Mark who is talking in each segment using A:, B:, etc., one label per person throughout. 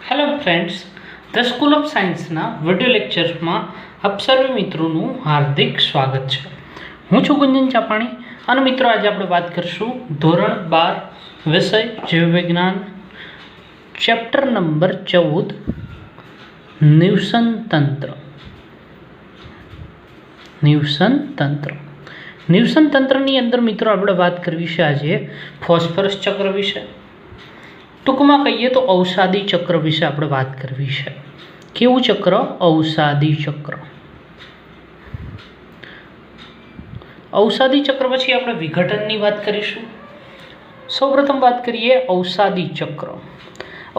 A: Hello friends, the school of સાયન્સના video લેક્ચર્સમાં આપ સર્વે મિત્રોનું હાર્દિક સ્વાગત છે. હું છું ગુંજન ચાપાણી અને મિત્રો આજે આપણે વાત કરીશું ધોરણ 12 વિષય જીવવિજ્ઞાન ચેપ્ટર નંબર 14 નિવસન તંત્ર. નિવસન તંત્રની અંદર મિત્રો આપણે વાત કરવી છે આજે ફોસ્ફરસ ચક્ર વિશે. ટૂંકમાં કહીએ તો અવસાદી ચક્ર વિશે આપણે વાત કરવી છે. કેવું ચક્ર? અવસાદી ચક્ર. અવસાદી ચક્ર પછી આપણે વિઘટનની વાત કરીશું. સૌપ્રથમ વાત કરીએ અવસાદી ચક્ર.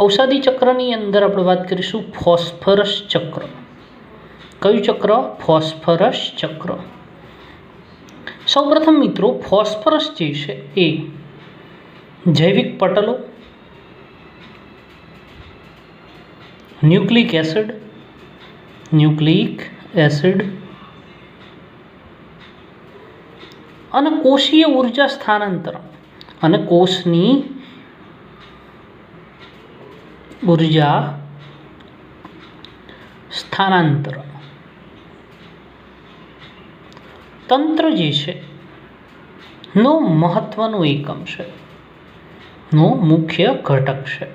A: અવસાદી ચક્રની અંદર આપણે વાત કરીશું ફોસ્ફરસ ચક્ર. કયું ચક્ર? ફોસ્ફરસ ચક્ર. સૌપ્રથમ મિત્રો ફોસ્ફરસ જે છે એ જૈવિક પટલો, ન્યુક્લિક એસિડ અને કોષીય ઉર્જા સ્થાનાંતરણ અને કોષની ઉર્જા સ્થાનાંતરણ તંત્ર જે છે નો મહત્વનો એકમ છે, નો મુખ્ય ઘટક છે.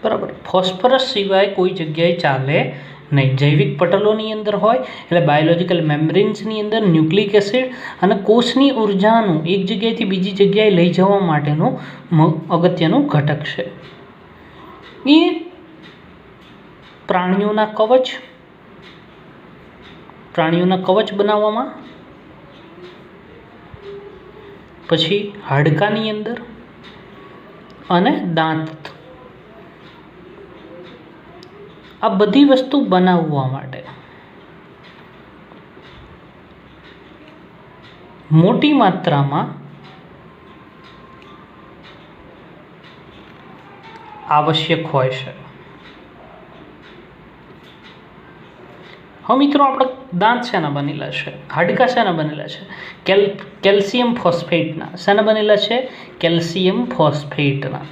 A: બરાબર. ફોસ્ફરસ સિવાય કોઈ જગ્યાએ ચાલે નહીં. જૈવિક પટલોની અંદર હોય એટલે બાયોલોજિકલ મેમ્બ્રેન્સની અંદર ન્યુક્લિક એસિડ અને કોષની ઉર્જાનું એક જગ્યાએથી બીજી જગ્યાએ લઈ જવા માટેનું અગત્યનું ઘટક છે. એ પ્રાણીઓના કવચ બનાવવામાં, પછી હાડકાની અંદર અને દાંત, આ બધી વસ્તુ બનાવવા માટે મોટી માત્રામાં આવશ્યક હોય છે. હવે મિત્રો આપણે દાંત શેના બનેલા છે? હાડકા શેના બનેલા છે? કેલ્શિયમ ફોસ્ફેટના. શેના બનેલા છે? કેલ્શિયમ ફોસ્ફેટના.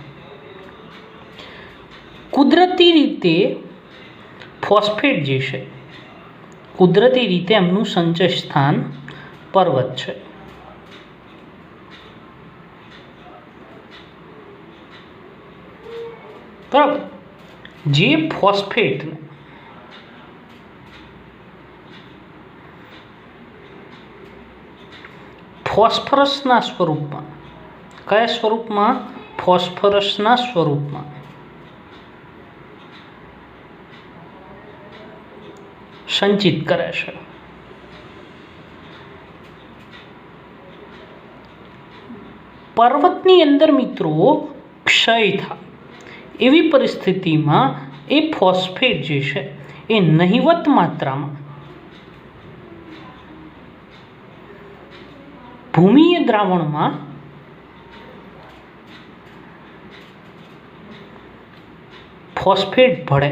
A: કુદરતી રીતે ફોસ્ફેટ જે છે, કુદરતી રીતે એમનું સંચય સ્થાન પર્વત છે. બરાબર. જે ફોસ્ફેટને ફોસ્ફરસના સ્વરૂપમાં, કયા સ્વરૂપમાં? ફોસ્ફરસના સ્વરૂપમાં સંચિત કરે છે. પર્વતની અંદર મિત્રો ક્ષય થાય એવી પરિસ્થિતિમાં એ ફોસ્ફેટ જે છે એ નહિવત માત્રામાં ભૂમિય દ્રાવણમાં ફોસ્ફેટ ભળે,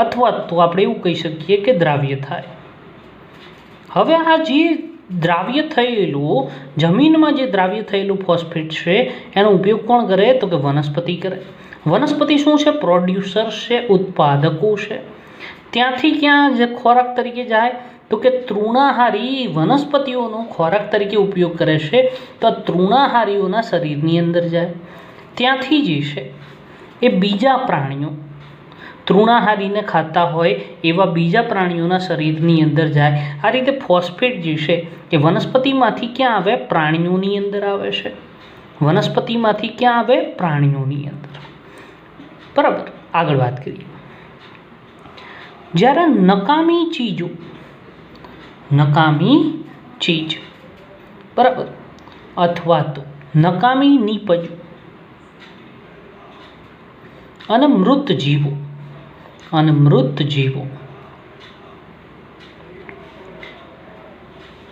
A: અથવા તો આપણે એવું કહી શકીએ કે દ્રાવ્ય થાય. હવે આ જે દ્રાવ્ય થયેલું, જમીનમાં જે દ્રાવ્ય થયેલું ફોસ્ફેટ છે એનો ઉપયોગ કોણ કરે? તો કે વનસ્પતિ કરે. વનસ્પતિ શું છે? પ્રોડ્યુસર છે, ઉત્પાદકો છે. ત્યાંથી ક્યાં જે ખોરાક તરીકે જાય? તો કે તૃણાહારી વનસ્પતિઓનો ખોરાક તરીકે ઉપયોગ કરે છે. તો આ તૃણાહારીઓના શરીરની અંદર જાય. ત્યાંથી જે છે એ બીજા પ્રાણીઓ તૃણાહારીને ખાતા હોય એવા બીજા પ્રાણીઓના શરીરની અંદર જાય. આ રીતે ફોસ્ફેટ જે છે એ વનસ્પતિમાંથી ક્યાં આવે? પ્રાણીઓની અંદર આવે છે. વનસ્પતિમાંથી ક્યાં આવે? પ્રાણીઓની અંદર. બરાબર. આગળ વાત કરીએ. જ્યારે નકામી ચીજ, બરાબર, અથવા તો નકામી નીપજો અને મૃત જીવો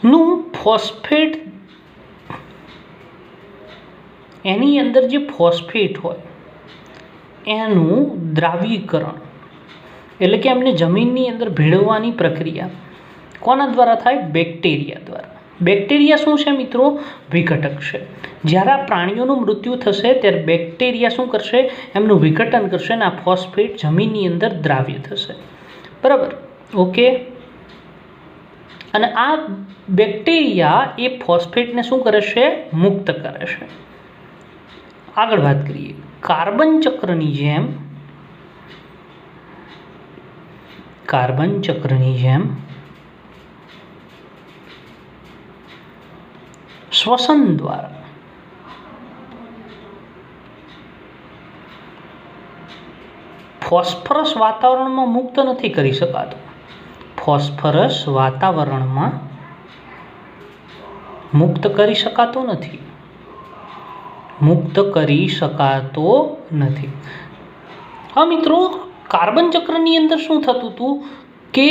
A: નું ફોસ્ફેટ, એની અંદર જે ફોસ્ફેટ હોય એનું દ્રાવ્યીકરણ, એટલે કે એમને જમીનની અંદર ભેળવવાની પ્રક્રિયા કોના દ્વારા થાય? બેક્ટેરિયા દ્વારા. બેક્ટેરિયા શું છે મિત્રો? વિઘટક છે. જ્યારે આ પ્રાણીઓનું મૃત્યુ થશે ત્યારે બેક્ટેરિયા શું કરશે? એમનું વિઘટન કરશે અને આ ફોસ્ફેટ જમીનની અંદર દ્રાવ્ય થશે. બરાબર, ઓકે. અને આ બેક્ટેરિયા એ ફોસ્ફેટને શું કરે છે? મુક્ત કરે છે. આગળ વાત કરીએ. કાર્બન ચક્રની જેમ શ્વસન દ્વારા ફોસ્ફરસ વાતાવરણમાં મુક્ત નથી કરી શકાતું. ફોસ્ફરસ વાતાવરણમાં મુક્ત કરી શકાતો નથી. હા મિત્રો, કાર્બન ચક્રની અંદર શું થતું હતું કે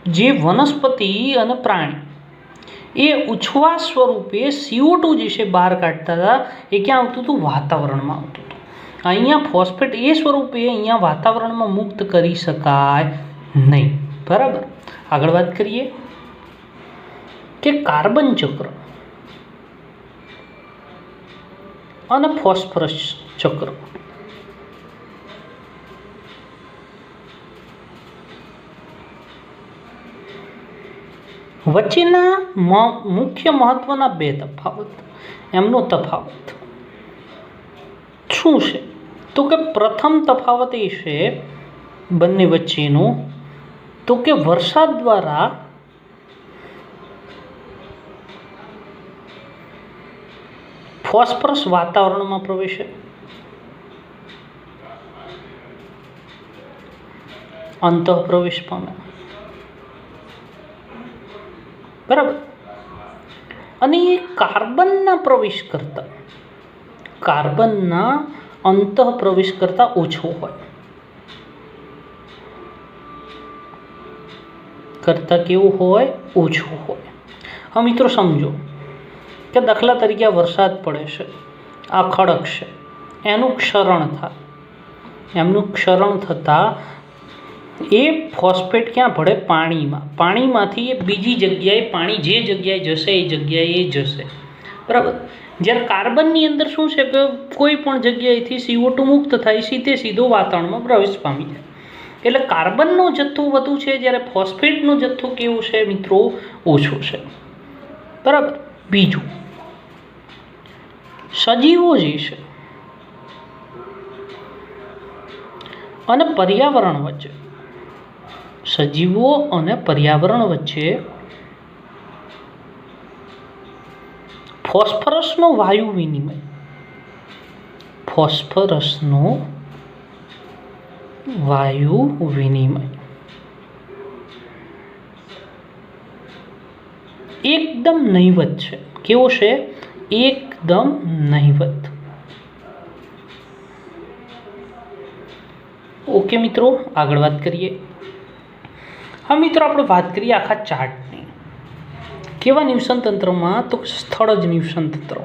A: જે વનસ્પતિ અને પ્રાણી એ ઉચ્છ્વાસ સ્વરૂપે CO2 જે છે બહાર કાઢતા હતા, એ ક્યાં આવતું હતું? વાતાવરણમાં આવતું હતું. અહીંયા ફોસ્ફેટ એ સ્વરૂપે અહીંયા વાતાવરણમાં મુક્ત કરી શકાય નહીં. બરાબર, આગળ વાત કરીએ કે કાર્બન ચક્ર અને ફોસ્ફરસ ચક્ર વચ્ચેના મુખ્ય મહત્વના બે તફાવત. એમનો તફાવત શું છે? તો કે પ્રથમ તફાવત એ છે બંને વચ્ચેનો, તો કે વરસાદ દ્વારા ફોસ્ફરસ વાતાવરણમાં પ્રવેશે, અંતઃપ્રવેશ પામે. બરાબર. અને એ કાર્બનના અંતઃપ્રવેશ કરતા ઓછો હોય. કેવું હોય? ઓછો હોય. હા મિત્રો સમજો કે દાખલા તરીકે વરસાદ પડે છે, આ ખડક છે, એનું ક્ષરણ થતાં એ ફોસ્ફેટ ક્યાં ભળે? પાણીમાં. પાણીમાંથી એ બીજી જગ્યાએ, પાણી જે જગ્યાએ જશે એ જગ્યાએ જશે. બરાબર. જ્યારે કાર્બનની અંદર શું છે કે કોઈ પણ જગ્યાએથી CO2 મુક્ત થાય, સીધો વાતાવરણમાં પ્રવેશ પામી જાય. એટલે કાર્બનનો જથ્થો વધુ છે, જ્યારે ફોસ્ફેટનો જથ્થો કેવો છે મિત્રો? ઓછો છે. બરાબર. બીજું, સજીવો જે છે અને પર્યાવરણ વચ્ચે ફોસ્ફરસનો વાયુ વિનિમય એકદમ નહિવત છે. કેવો છે? એકદમ નહિવત. ઓકે મિત્રો, આગળ વાત કરીએ. હા મિત્રો, આપણે વાત કરીએ આખા ચાર્ટની. કેવા નિવસન તંત્રમાં? તો સ્થળજ નિવસન તંત્ર.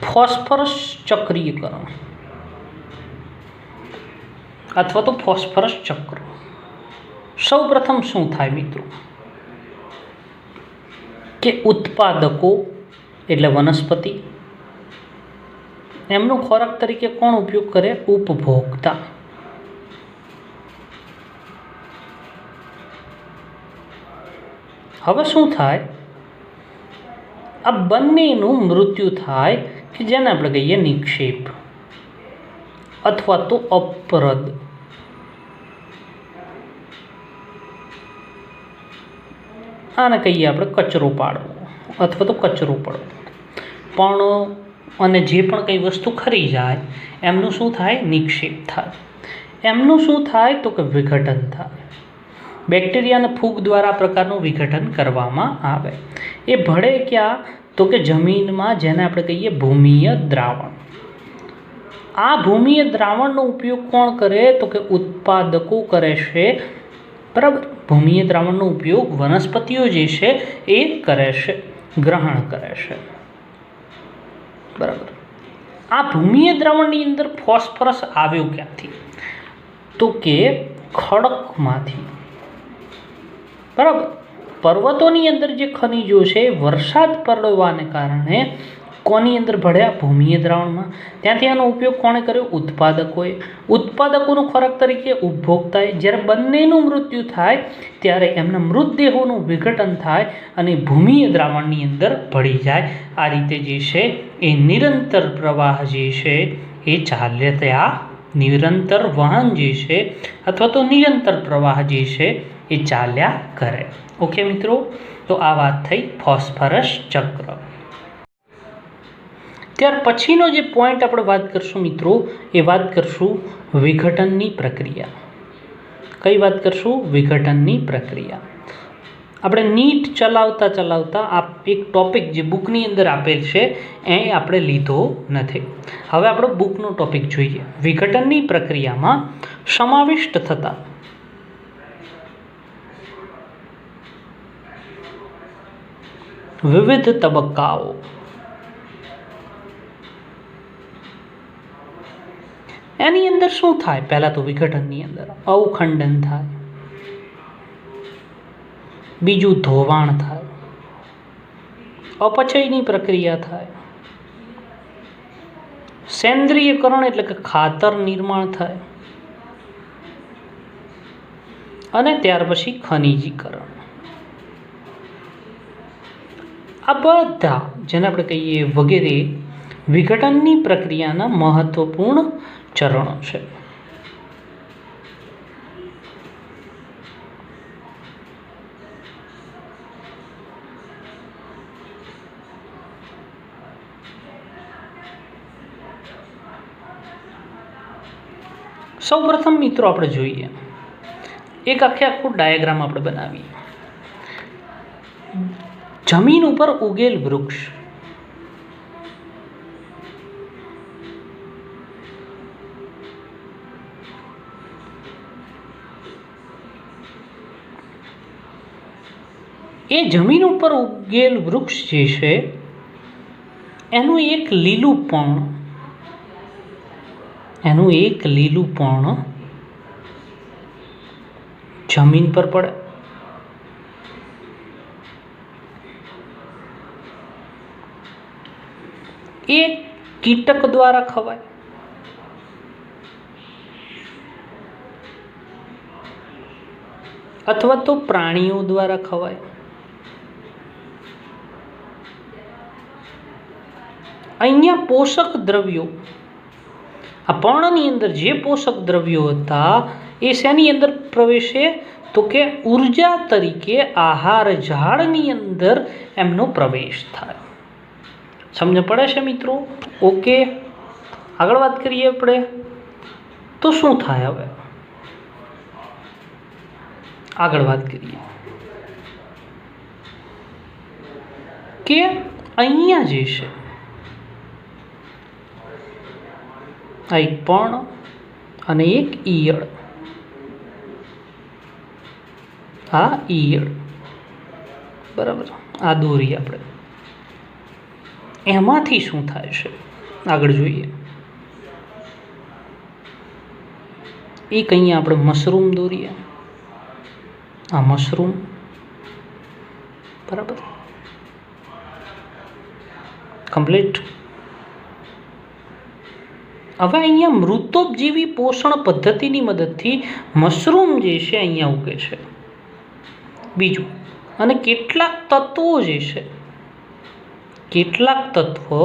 A: ફોસ્ફરસ ચક્રીયકરણ અથવા તો ફોસ્ફરસ ચક્ર. સૌ પ્રથમ શું થાય મિત્રો કે ઉત્પાદકો એટલે વનસ્પતિ, એમનો ખોરાક તરીકે કોણ ઉપયોગ કરે? ઉપભોક્તા. હવે શું થાય? આ બંનેનું મૃત્યુ થાય કે જેને આપણે કહીએ નિક્ષેપ અથવા તો અપરદ. આને કહીએ આપણે કચરો પાડવો અથવા તો કચરો પડવો. પણ અને જે પણ કંઈ વસ્તુ ખરી જાય એમનું શું થાય? નિક્ષેપ થાય. એમનું શું થાય? તો કે વિઘટન થાય. બેક્ટેરિયા અને ફૂગ દ્વારા આ પ્રકારનું વિઘટન કરવામાં આવે. એ ભળે ક્યાં? તો કે જમીનમાં, જેને આપણે કહીએ ભૂમિય દ્રાવણ. આ ભૂમિય દ્રાવણનો ઉપયોગ કોણ કરે? તો કે ઉત્પાદકો કરે છે. બરાબર. ભૂમિય દ્રાવણનો ઉપયોગ વનસ્પતિઓ જે છે એ કરે છે, ગ્રહણ કરે છે. બરાબર. આ ભૂમિય દ્રાવણની અંદર ફોસ્ફરસ આવ્યો ક્યાંથી? તો કે ખડકમાંથી. બરાબર. પર્વતોની અંદર જે ખનિજો છે વરસાદ પડવાને કારણે કોની અંદર ભળ્યા? ભૂમિય દ્રાવણમાં. ત્યાંથી આનો ઉપયોગ કોણે કર્યો? ઉત્પાદકોએ. ઉત્પાદકોનો ખોરાક તરીકે ઉપભોક્તાએ. જ્યારે બંનેનું મૃત્યુ થાય ત્યારે એમના મૃતદેહોનું વિઘટન થાય અને ભૂમિય દ્રાવણની અંદર ભળી જાય. આ રીતે જે છે એ નિરંતર પ્રવાહ જે છે એ ચાલે ત્યાં નિરંતર વહન જે છે અથવા તો નિરંતર પ્રવાહ જે છે એ ચાલ્યા કરે. ઓકે મિત્રો, તો આ વાત થઈ ફોસ્ફરસ ચક્ર. ત્યાર પછીનો જે પોઈન્ટ આપણે વાત કરશું મિત્રો, એ વાત કરશું વિઘટનની પ્રક્રિયા. કઈ વાત કરશું? વિઘટનની પ્રક્રિયા. આપણે નીટ ચલાવતા આ એક ટોપિક જે બુકની અંદર આપેલ છે એ આપણે લીધો નથી. હવે આપણે બુકનો ટોપિક જોઈએ. વિઘટનની પ્રક્રિયામાં સમાવિષ્ટ થતા વિવિધ તબક્કાઓ. એની અંદર શું થાય? પહેલા તો વિઘટનની અંદર અવખંડન થાય, બીજું ધોવાણ થાય, અપચયની પ્રક્રિયા થાય, સેન્દ્રિયકરણ એટલે કે ખાતર નિર્માણ થાય અને ત્યાર પછી ખનિજીકરણ. આ બધા જેને આપણે કહીએ વગેરે વિઘટનની પ્રક્રિયાના મહત્વપૂર્ણ ચરણો છે. સૌપ્રથમ મિત્રો આપણે જોઈએ એક આખું ડાયાગ્રામ આપણે બનાવીએ. જમીન ઉપર ઉગેલ વૃક્ષ. એ જમીન ઉપર ઉગેલ વૃક્ષ જે છે એનું એક લીલું પર્ણ જમીન પર પડે. એ કીટક દ્વારા ખવાય અથવા તો પ્રાણીઓ દ્વારા ખવાય. અહીંયા પોષક દ્રવ્યો, આ પર્ણની અંદર જે પોષક દ્રવ્યો હતા એ શેની અંદર પ્રવેશે? તો કે ઉર્જા તરીકે આહાર ઝાડની અંદર એમનો પ્રવેશ થાય. સમજ પડે છે મિત્રો? ઓકે, આગળ વાત કરીએ આપણે. તો શું થાય? હવે આગળ વાત કરીએ કે અહીંયા જે છે આ એક પર્ણ અને એક ઈયળ. આ ઈયળ બરાબર, આ દોરી આપણે એમાંથી શું થાય છે આગળ જોઈએ. એક અહીંયા આપણે મશરૂમ દોરીએ. આ મશરૂમ બરાબર કમ્પ્લીટ. હવે અહીંયા મૃતોપજીવી પોષણ પદ્ધતિની મદદથી મશરૂમ જે છે અહીંયા ઉગે છે. બીજું, અને કેટલાક તત્વો જે છે, કેટલાક તત્વો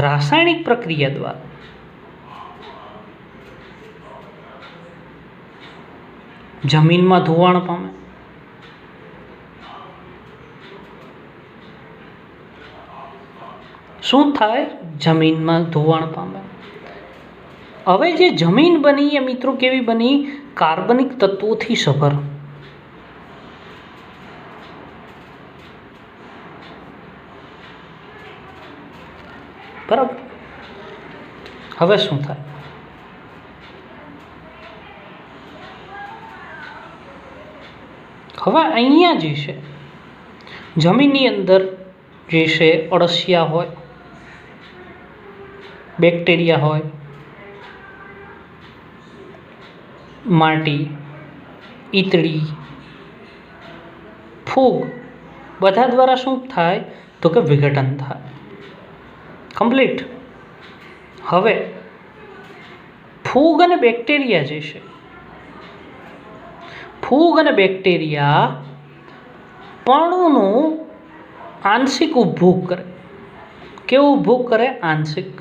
A: રાસાયણિક પ્રક્રિયા દ્વારા જમીનમાં ધોવાણ પામે. શું થાય? જમીનમાં ધોવાણ પામે. હવે જે જમીન બની એ મિત્રો કેવી બની? કાર્બનિક તત્વોથી સભર. બરાબર. હવે શું થાય? હવે અહીંયા જે છે જમીનની અંદર જે છે અળસિયા હોય, બેક્ટેરિયા હોય, માટી, ઈતળી, ફૂગ બધા દ્વારા શું થાય તો કે વિઘટન થાય. કમ્પ્લીટ. હવે ફૂગ અને બેક્ટેરિયા જે છે, ફૂગ અને બેક્ટેરિયા પર્ણનું આંશિક ઉપભોગ કરે. કેવું ઉપભોગ કરે? આંશિક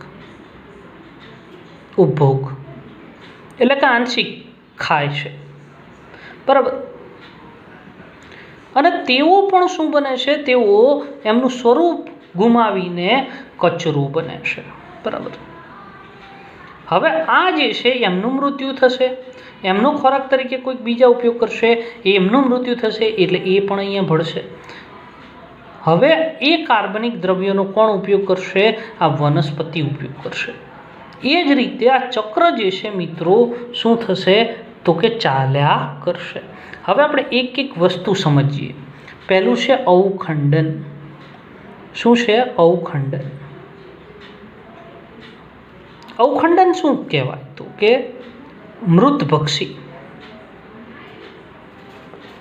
A: ઉપભોગ એટલે કે આંશિક ખાય છે, બરાબર. અને તેઓ પણ શું બને છે? તેઓ એમનું સ્વરૂપ ગુમાવીને કચરું બને છે, બરાબર. હવે આ જે છે એમનું મૃત્યુ થશે, એમનો ખોરાક તરીકે કોઈક બીજા ઉપયોગ કરશે, એમનું મૃત્યુ થશે, એટલે એ પણ અહીંયા ભળશે. હવે એ કાર્બનિક દ્રવ્યોનો કોણ ઉપયોગ કરશે? આ વનસ્પતિ ઉપયોગ કરશે. એ જ રીતે આ ચક્ર જે છે મિત્રો શું થશે તો કે ચાલ્યા કરશે. હવે આપણે એક એક વસ્તુ સમજીએ. પહેલું છે અવખંડન. શું છે? અવખંડન. અવખંડન શું કહેવાય તો કે મૃતભક્ષી.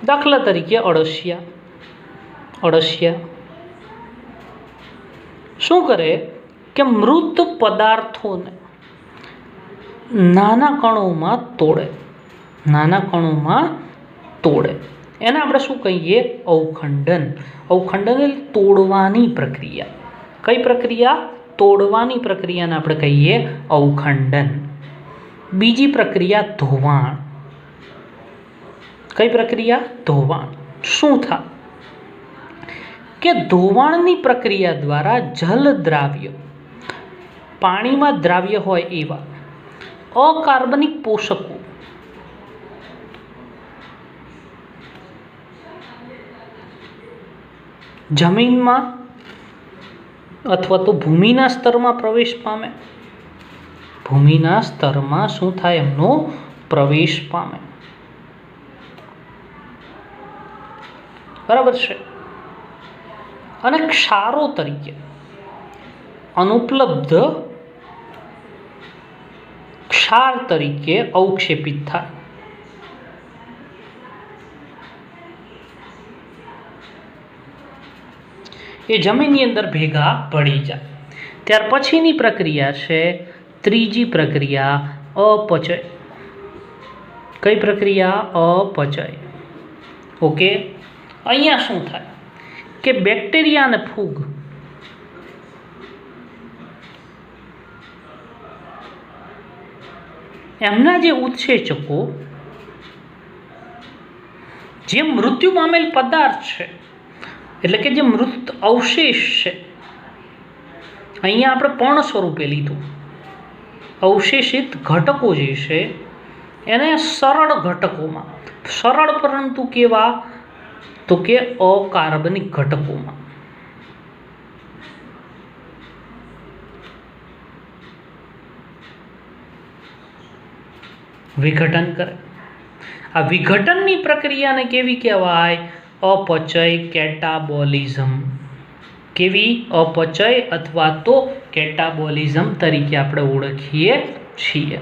A: દાખલા તરીકે અળસિયા શું કરે કે મૃત પદાર્થોને નાના કણોમાં તોડે. એને આપણે શું કહીએ? અવખંડન. અવખંડન એટલે તોડવાની પ્રક્રિયા. કઈ પ્રક્રિયા? તોડવાની પ્રક્રિયાને આપણે કહીએ અવખંડન. બીજી પ્રક્રિયા ધોવાણ. કઈ પ્રક્રિયા? ધોવાણ. શું થાય કે ધોવાણની પ્રક્રિયા દ્વારા જલ દ્રાવ્ય, પાણીમાં દ્રાવ્ય હોય એવા અકાર્બનિક પોષકો જમીનમાં અથવા તો ભૂમિના સ્તરમાં પ્રવેશ પામે. ભૂમિના સ્તરમાં શું થાય? એમનો પ્રવેશ પામે, બરાબર છે. અને ક્ષારો તરીકે અનુપલબ્ધ ક્ષાર તરીકે અવક્ષેપિત થાય. એ જમીનની અંદર ભેગા પડી જાય. ત્યાર પછીની પ્રક્રિયા છે ત્રીજી પ્રક્રિયા અપચય. કઈ પ્રક્રિયા? અપચય. ઓકે. અહીંયા શું થાય કે બેક્ટેરિયા અને ફૂગ એમના જે ઉત્સેચકો જે મૃત્યુ પામેલ પદાર્થ છે એટલે કે જે મૃત અવશેષ છે, અહીંયા આપણે પર્ણ સ્વરૂપે લીધું. અવશેષિત ઘટકો જે છે એને સરળ ઘટકોમાં, સરળ પરંતુ કેવા તો કે અકાર્બનિક ઘટકોમાં વિઘટન કરે. આ વિઘટનની પ્રક્રિયાને કેવી કહેવાય? અપચય, કેટાબોલિઝમ. કેવી? અપચય અથવા તો કેટાબોલિઝમ તરીકે આપણે ઓળખીએ છીએ.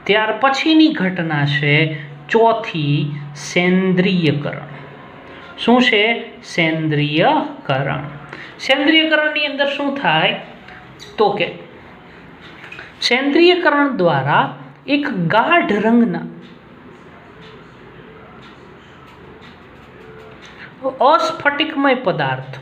A: ત્યાર પછીની ઘટના છે ચોથી, સેન્દ્રિયકરણ. શું છે? સેન્દ્રિયકરણ. સેન્દ્રિયકરણની અંદર શું થાય તો કે સેન્દ્રિયકરણ દ્વારા એક ગાઢ રંગના અસ્ફટિકમય પદાર્થ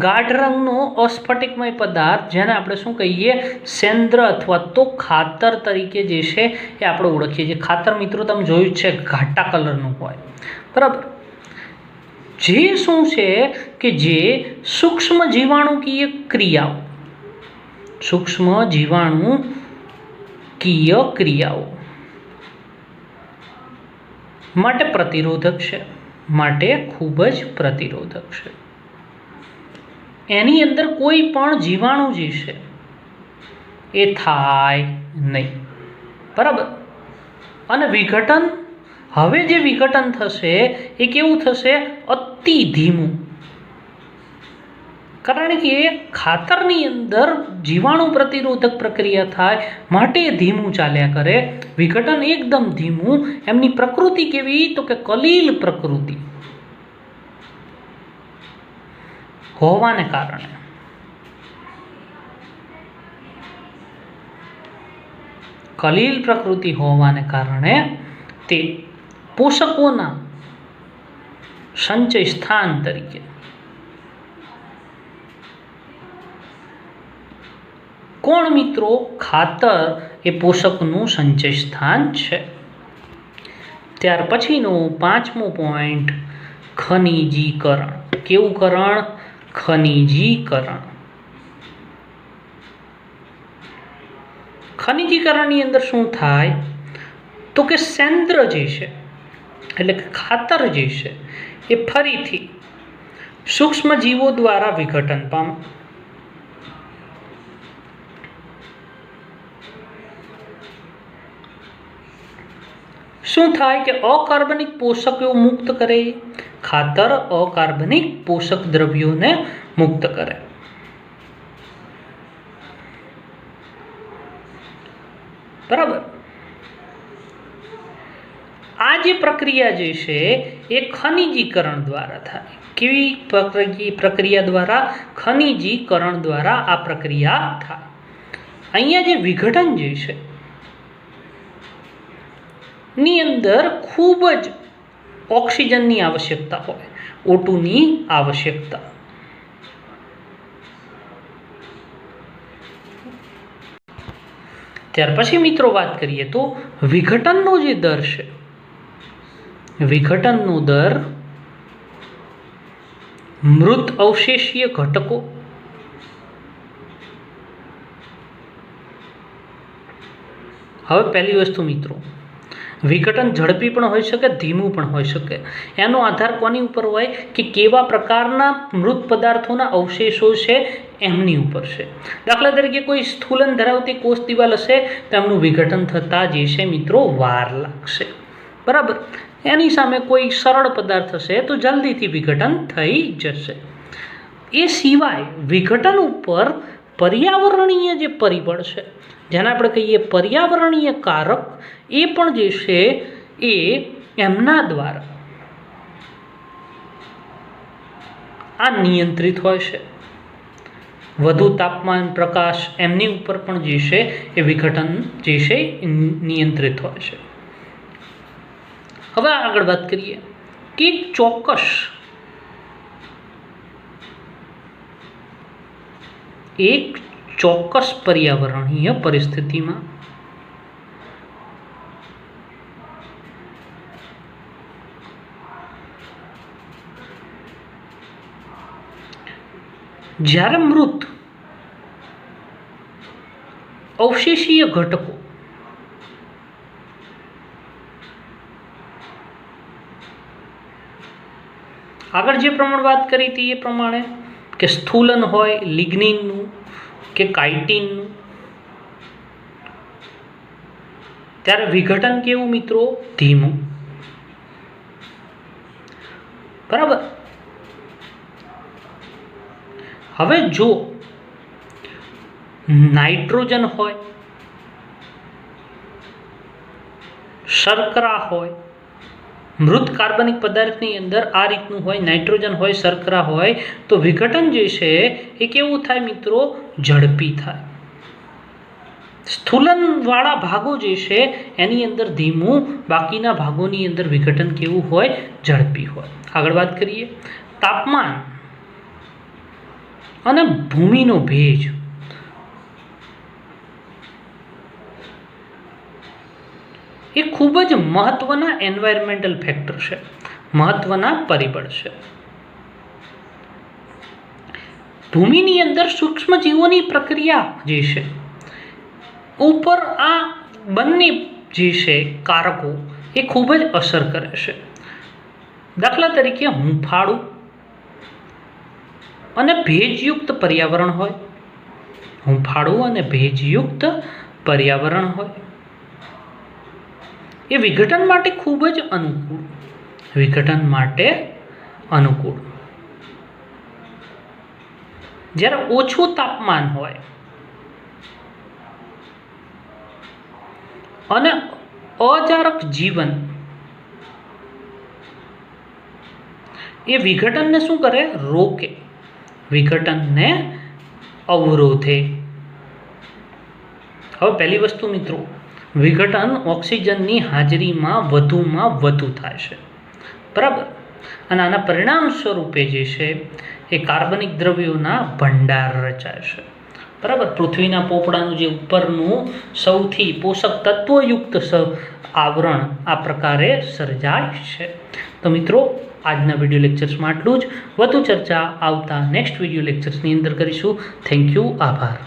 A: ગાઢ રંગનો અસ્ફટિકમય પદાર્થ જેને આપણે શું કહીએ? સેન્દ્ર અથવા તો ખાતર તરીકે જે છે એ આપણે ઓળખીએ છીએ. ખાતર મિત્રો તમે જોયું છે ઘાટા કલરનું હોય, બરાબર. જે શું છે કે જે સૂક્ષ્મ જીવાણુકીય ક્રિયાઓ, સૂક્ષ્મ જીવાણુકીય ક્રિયાઓ માટે પ્રતિરોધક છે, માટે ખૂબ જ પ્રતિરોધક છે. એની અંદર કોઈ પણ જીવાણુ જે છે એ થાય નહીં, બરાબર. અને વિઘટન, હવે જે વિઘટન થશે એ કેવું થશે? અતિ ધીમું. કારણ કે ખાતરની અંદર જીવાણુ પ્રતિરોધક પ્રક્રિયા થાય માટે ધીમું ચાલ્યા કરે, વિઘટન એકદમ ધીમું. એમની પ્રકૃતિ કેવી? તો કે કલીલ પ્રકૃતિ હોવાને કારણે તે પોષકોના સંચય સ્થાન તરીકે કોણ મિત્રો? ખાતર એ પોષકનું સંચય સ્થાન છે. ત્યાર પછીનો 5મો પોઈન્ટ, ખનિજીકરણ. કેવું કરણ? ખનિજીકરણ. ખનિજીકરણની અંદર શું થાય? તો કે સેન્દ્ર જે છે એટલે કે ખાતર જે છે એ ફરીથી સૂક્ષ્મ જીવો દ્વારા વિઘટન પામે. શું થાય કે અકાર્બનિક પોષકો મુક્ત કરે, ખાતર અકાર્બનિક પોષક દ્રવ્યોને મુક્ત કરે. બરાબર. આ જે પ્રક્રિયા જે છે એ ખનિજીકરણ દ્વારા થાય. કેવી પ્રક્રિયા દ્વારા? ખનિજીકરણ દ્વારા આ પ્રક્રિયા થાય. અહીંયા જે વિઘટન જે છે ની અંદર ખૂબ જ ઓક્સિજનની આવશ્યકતા હોય, O2 ની આવશ્યકતા. ત્યાર પછી મિત્રો વાત કરીએ તો વિઘટનનો જે દર છે, વિઘટનનો દર મૃત અવશેષીય ઘટકો હવે પહેલી વસ્તુ મિત્રો, વિઘટન ઝડપી પણ હોઈ શકે, ધીમું પણ હોઈ શકે. એનો આધાર કોની ઉપર હોય? કે કેવા પ્રકારના મૃત પદાર્થોના અવશેષો છે એમની ઉપર છે. દાખલા તરીકે કોઈ સ્થૂલન ધરાવતી કોષ દિવાલ હશે તો એમનું વિઘટન થતાં જે છે મિત્રો વાર લાગશે. બરાબર. એની સામે કોઈ સરળ પદાર્થ હશે તો જલ્દીથી વિઘટન થઈ જશે. એ સિવાય વિઘટન ઉપર પર્યાવરણીય જે પરિબળ છે, જેને આપણે કહીએ પર્યાવરણીય કારક, એ પણ જે છે એ એમના દ્વારા આ નિયંત્રિત હોય છે. વધુ તાપમાન, પ્રકાશ, એમની ઉપર પણ જે છે એ વિઘટન જે છે નિયંત્રિત હોય છે. હવે આગળ વાત કરીએ કે એક ચોક્કસ પર્યાવરણીય પરિસ્થિતિમાં જ્યારે મૃત અવશેષીય ઘટકો આગળ જે પ્રમાણે વાત કરી હતી એ પ્રમાણે કે સ્થૂલન હોય લિગ્નિનનું કે કાઇટિનનું, ત્યારે વિઘટન કેવું મિત્રો? ધીમું. બરાબર. હવે જો નાઇટ્રોજન હોય, શર્કરા હોય, મૃત કાર્બનિક પદાર્થની અંદર આ રીતનું હોય, નાઇટ્રોજન હોય, શર્કરા હોય, તો વિઘટન જે છે એ કેવું થાય મિત્રો? ઝડપી થાય. સ્થૂલનવાળા ભાગો જે છે એની અંદર ધીમું, બાકીના ભાગોની અંદર વિઘટન કેવું હોય? ઝડપી હોય. આગળ વાત કરીએ તાપમાન અને ભૂમિનો ભેજ. એ ખૂબ જ મહત્વના એન્વાયરમેન્ટલ ફેક્ટર છે, મહત્વના પરિબળ છે. ભૂમિની અંદર સૂક્ષ્મ જીવોની પ્રક્રિયા જે છે ઉપર આ બંને જે છે કારકો એ ખૂબ જ અસર કરે છે. દાખલા તરીકે હૂંફાળું અને ભેજયુક્ત પર્યાવરણ હોય, હૂંફાળું અને ભેજયુક્ત પર્યાવરણ હોય, એ વિઘટન માટે ખૂબ જ અનુકૂળ, વિઘટન માટે અનુકૂળ. જ્યારે ઓછું તાપમાન હોય અને અજારક જીવન એ વિઘટનને શું કરે? રોકે, વિઘટનને અવરોધે. હવે પહેલી વસ્તુ મિત્રો, વિઘટન ઓક્સિજનની હાજરીમાં વધુમાં વધુ થાય છે, બરાબર, અને આના પરિણામ સ્વરૂપે જે છે એ કાર્બનિક દ્રવ્યોના ભંડાર રચાય છે, બરાબર. પૃથ્વીના પોપડાનું જે ઉપરનું સૌથી પોષક તત્વયુક્ત આવરણ આ પ્રકારે સર્જાય છે. તો મિત્રો, આજના વિડીયો લેક્ચર્સમાં આટલું જ. વધુ ચર્ચા આવતા નેક્સ્ટ વિડીયો લેક્ચર્સની અંદર કરીશું. થેન્ક યુ, આભાર.